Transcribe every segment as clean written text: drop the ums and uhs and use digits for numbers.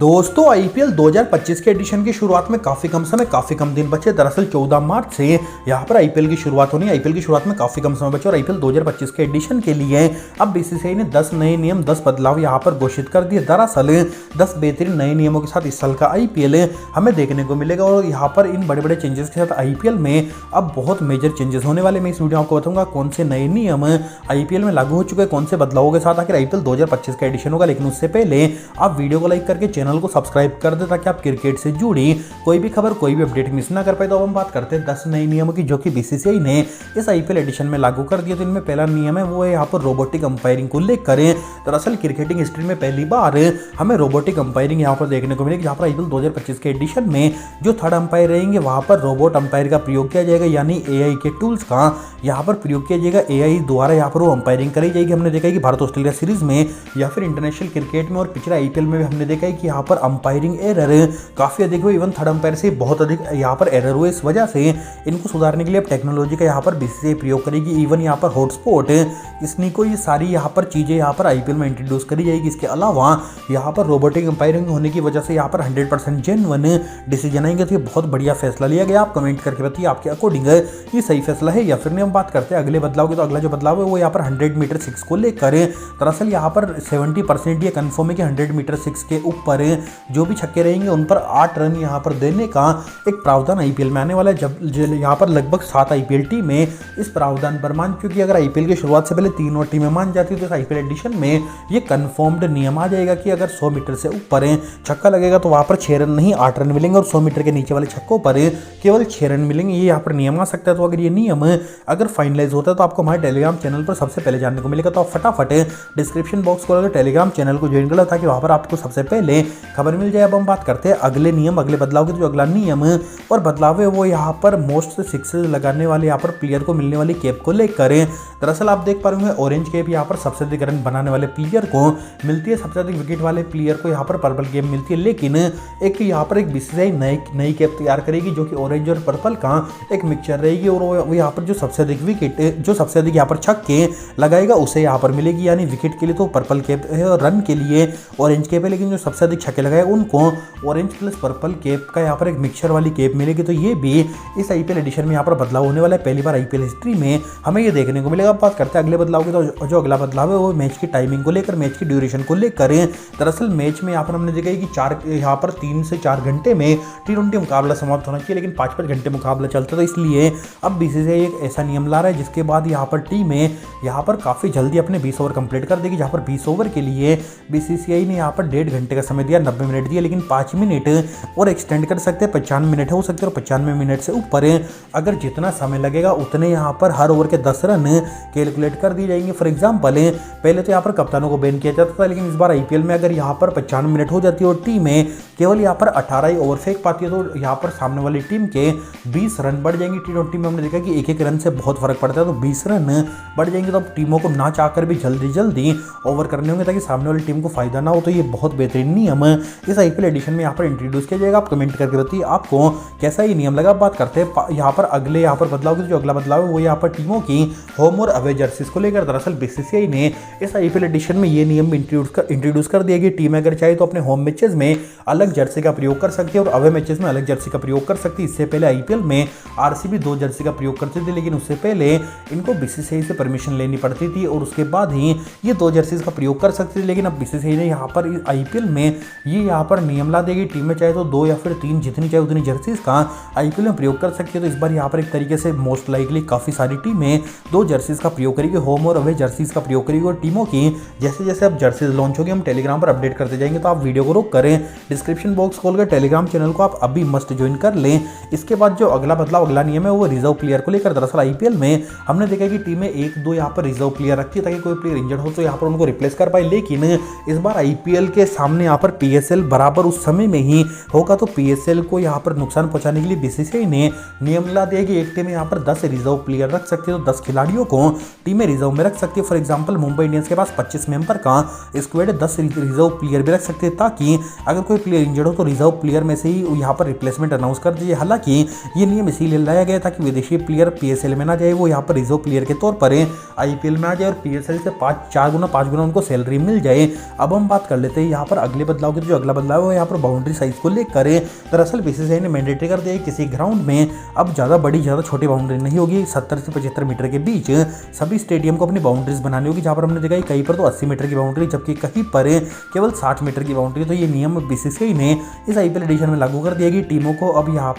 दोस्तों आईपीएल 2025 के एडिशन की शुरुआत में काफी कम समय काफी कम दिन बचे। दरअसल 14 मार्च से यहां पर आईपीएल की शुरुआत होनी है। आईपीएल की शुरुआत में काफी कम समय बचे और आईपीएल 2025 के एडिशन के लिए अब बीसीसीआई ने 10 नए नियम 10 बदलाव यहां पर घोषित कर दिए। दरअसल 10 बेहतरीन नए नियमों के साथ इस साल का आईपीएल हमें देखने को मिलेगा और यहाँ पर इन बड़े बड़े चेंजेस के साथ आईपीएल में अब बहुत मेजर चेंजेस होने वाले। मैं इस वीडियो में आपको बताऊंगा कौन से नए नियम आईपीएल में लागू हो चुके हैं, कौन से बदलावों के साथ आखिर आईपीएल 2025 का एडिशन होगा। लेकिन उससे पहले आप वीडियो को लाइक करके चैनल को सब्सक्राइब कर दे ताकि आप क्रिकेट से जुड़ी कोई भी खबर कोई भी अपडेट मिस ना कर पाए। तो अब हम बात करते हैं 10 नए नियमों की जो कि बीसीसीआई ने इस आईपीएल एडिशन में लागू कर दिया। तो इनमें पहला नियम है वो है यहाँ पर रोबोटिक अंपायरिंग को लेकर। दरअसल क्रिकेटिंग हिस्ट्री में पहली बार हमें रोबोटिक अंपायरिंग यहाँ पर देखने को मिलेगी, जहाँ पर आईपीएल 2025 के एडिशन में जो थर्ड अंपायर रहेंगे वहां पर रोबोट अंपायर का प्रयोग किया जाएगा, यानी एआई के टूल्स का यहाँ पर प्रयोग किया जाएगा। एआई द्वारा यहाँ पर वो अंपायरिंग करी जाएगी। हमने देखा है कि भारत ऑस्ट्रेलिया सीरीज में या फिर इंटरनेशनल क्रिकेट में और पिछले आईपीएल में भी हमने देखा है कि यहाँ पर अंपायरिंग एरर काफी अधिक हुए। इवन थर्ड अंपायर से बहुत अधिक यहाँ पर एरर हुए। इस वजह से इनको सुधारने के लिए अब टेक्नोलॉजी का यहाँ पर बीसीसीआई प्रयोग करेगी। इवन यहाँ पर हॉटस्पॉट इसनी को ये सारी यहाँ पर चीजें यहाँ पर आईपीएल में इंट्रोड्यूस करी जाएगी। इसके अलावा यहाँ पर रोबोटिक अंपायरिंग होने की वजह से यहाँ पर 100% जेन्युइन डिसीजन आएंगे। तो ये बहुत बढ़िया फैसला लिया गया। आप कमेंट करके बताइए आपके अकॉर्डिंग ये सही फैसला है या फिर नहीं। हम बात करते हैं अगले बदलाव की। तो अगला जो बदलाव है वो यहाँ पर 100 मीटर 6 को लेकर। दरअसल यहाँ पर 70% ये कन्फर्म है कि 100 मीटर 6 के ऊपर जो भी छक्के रहेंगे उन पर 8 रन यहाँ पर देने का एक प्रावधान आईपीएल में आने वाला है। जब यहाँ पर लगभग 7 आईपीएल टीमें इस प्रावधान पर मान चुकी। अगर आईपीएल की शुरुआत से पहले 3 और टीमें मान जाती तो इस आईपीएल एडिशन में ये कंफर्म्ड नियम आ जाएगा कि अगर 100 मीटर से ऊपर छक्का लगेगा तो वहां पर 6 रन नहीं 8 रन मिलेंगे और 100 मीटर के नीचे वाले छक्कों पर केवल 6 रन मिलेंगे। ये यहाँ पर नियम आ सकता है। तो अगर ये नियम अगर फाइनलाइज होता है तो आपको हमारे टेलीग्राम चैनल पर सबसे पहले जानने को मिलेगा। तो आप फटाफट डिस्क्रिप्शन बॉक्स को टेलीग्राम चैनल को ज्वाइन कर लो ताकि वहां पर आपको सबसे पहले खबर मिल जाए। अब हम बात करते हैं अगले नियम अगले बदलाव के। जो अगला नियम और बदलाव है वो यहाँ पर मोस्ट सिक्सेस लगाने वाले यहाँ पर प्लेयर को मिलने वाली कैप को लेकर। दरअसल आप देख पा रहे होंगे ऑरेंज कैप यहाँ पर सबसे अधिक रन बनाने वाले प्लेयर को मिलती है, सबसे अधिक विकेट वाले प्लेयर को यहाँ पर पर्पल कैप मिलती है। लेकिन एक यहाँ पर एक बीसीसीआई नई कैप तैयार करेगी जो कि ऑरेंज और पर्पल का एक मिक्सचर रहेगी और वो यहाँ पर जो सबसे अधिक विकेट जो सबसे अधिक यहाँ पर छक्के लगाएगा उसे यहाँ पर मिलेगी। यानी विकेट के लिए तो पर्पल कैप है और रन के लिए ऑरेंज कैप है, लेकिन जो सबसे अधिक छक्के लगाए उनको ऑरेंज प्लस पर्पल कैप का यहाँ पर एक मिक्सचर वाली कैप मिलेगी। तो ये भी इस आईपीएल एडिशन में यहाँ पर बदलाव होने वाला है। पहली बार आईपीएल हिस्ट्री में हमें ये देखने को मिलेगा। बात करते हैं अगले बदलाव की। तो जो अगला बदलाव है वो मैच की टाइमिंग को लेकर, मैच की ड्यूरेशन को लेकर। दरअसल मैच में यहाँ पर हमने देखा है कि यहाँ पर 3 से 4 घंटे में T20 मुकाबला समाप्त होना चाहिए, लेकिन 5-5 घंटे मुकाबला चलता था। इसलिए अब बीसीसीआई एक ऐसा नियम ला रहा है जिसके बाद यहाँ पर टीमें यहाँ पर काफी जल्दी अपने 20 ओवर कंप्लीट कर देगी। जहाँ पर 20 ओवर के लिए बीसीसीआई ने यहाँ पर 1.5 घंटे का समय दिया, 90 मिनट दिया, लेकिन 5 मिनट और एक्सटेंड कर सकते हैं। 95 मिनट हो सकते हैं और 95 मिनट से ऊपर अगर जितना समय लगेगा उतने यहाँ पर हर ओवर के 10 रन कैलकुलेट कर दिए जाएंगे। फॉर एग्जांपल पहले तो यहाँ पर कप्तानों को बैन किया जाता था, लेकिन इस बार आईपीएल में अगर यहाँ पर 95 मिनट हो जाती है और टीमें केवल यहाँ पर 18 ही ओवर फेंक पाती है तो यहाँ पर सामने वाली टीम के 20 रन बढ़ जाएंगे। T20 में हमने देखा कि एक रन से बहुत फर्क पड़ता है, तो 20 रन बढ़ जाएंगे। तो अब टीमों को ना चाहकर भी जल्दी ओवर करने होंगे ताकि सामने वाली टीम को फायदा ना हो। तो ये बहुत बेहतरीन नियम इस आईपीएल एडिशन में यहाँ पर इंट्रोड्यूस किया जाएगा। आप कमेंट करके बताइए आपको कैसा ये नियम लगा। बात करते हैं यहाँ पर अगले यहाँ पर बदलाव की। जो अगला बदलाव है वो यहाँ पर टीमों की होम और अवे जर्सीज को लेकर। दरअसल बीसीसीआई ने इस आईपीएल एडिशन में ये नियम इंट्रोड्यूस कर दिया कि टीम अगर चाहे तो अपने होम मैचेस में अलग जर्सी का प्रयोग कर सकती है और अवे मैचेस में अलग जर्सी का प्रयोग कर सकती है। इससे पहले आईपीएल में आरसीबी 2 जर्सी का प्रयोग करती थी, लेकिन उससे पहले इनको बीसीसीआई से परमिशन लेनी पड़ती थी और उसके बाद ही ये 2 जर्सीज का प्रयोग कर सकती थी। लेकिन अब बीसीसीआई ने यहाँ पर आईपीएल में ये यहाँ पर नियम ला देगी, टीमें चाहे तो 2 या फिर 3 जितनी चाहे उतनी जर्सीज का आईपीएल में प्रयोग कर सकती है। तो इस बार यहाँ पर एक तरीके से मोस्ट लाइकली काफी सारी टीमें 2 जर्सीज का प्रयोग करेगी, होम और अवे जर्सीज का प्रयोग करेगी। और टीमों की जैसे जैसे अब जर्सीज लॉन्च होगी हम टेलीग्राम पर अपडेट करते जाएंगे। तो आप वीडियो को रोक करें, डिस्क्रिप्शन बॉक्स खोलकर टेलीग्राम चैनल को आप अभी मस्ट ज्वाइन कर लें। इसके बाद जो अगला बदलाव अगला नियम है वो रिजर्व प्लेयर को लेकर। दरअसल आईपीएल में हमने देखा कि टीमें 1-2 यहाँ पर रिजर्व प्लेयर रखती है ताकि कोई प्लेयर इंजर्ड हो तो यहाँ पर उनको रिप्लेस कर पाए। लेकिन इस बार आईपीएल के सामने यहाँ पर पीएसएल बराबर उस समय में ही होगा, तो पीएसएल को यहाँ पर नुकसान पहुंचाने के लिए बीसीसीआई ने नियम ला दिया कि एक टीम यहाँ पर 10 रिजर्व प्लेयर रख सकती है। तो 10 खिलाड़ियों को टीमें रिजर्व में रख सकती है। फॉर एग्जाम्पल मुंबई इंडियंस के पास 25 मेंबर का स्क्वाड 10 रिजर्व प्लेयर भी रख सकते हैं ताकि अगर कोई प्लेयर इंजर्ड हो तो रिजर्व प्लेयर में से ही यहाँ पर रिप्लेसमेंट अनाउंस कर दीजिए। हालांकि ये नियम इसीलिए लाया गया ताकि विदेशी प्लेयर पीएसएल में ना जाए, वो यहाँ पर रिजर्व प्लेयर के तौर पर आईपीएल में आ जाए और पीएसएल से 4 गुना उनको सैलरी मिल जाए। अब हम बात कर लेते हैं यहाँ पर अगले बदलाव होगी। तो जो अगला बदलाव है वो यहाँ पर बाउंड्री साइज को लेकर है। दरअसल बीसीसीआई ने मैंडेटरी कर दिया है किसी ग्राउंड में अब ज़्यादा बड़ी ज़्यादा छोटी बाउंड्री नहीं होगी। 70 से 75 मीटर के बीच सभी स्टेडियम को अपनी बाउंड्रीज बनानी होगी, जहाँ पर हमने देखा कहीं पर तो 80 मीटर की बाउंड्री, जबकि कहीं पर केवल 60 मीटर की बाउंड्री। तो ये नियम बीसीसीआई ने इस आईपीएल एडिशन में लागू कर दिया कि टीमों को अब यहाँ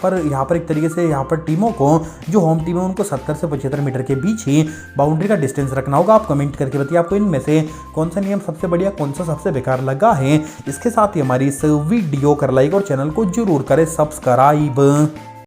पर एक तरीके से यहाँ पर टीमों को जो होम टीम है उनको 70 से 75 मीटर के बीच ही बाउंड्री का डिस्टेंस रखना होगा। आप कमेंट करके बताइए आपको इनमें से कौन सा नियम सबसे बढ़िया, कौन सा सबसे बेकार लगा है। इसके साथ ही हमारी इस वीडियो कर लाइक और चैनल को जरूर करें सब्सक्राइब।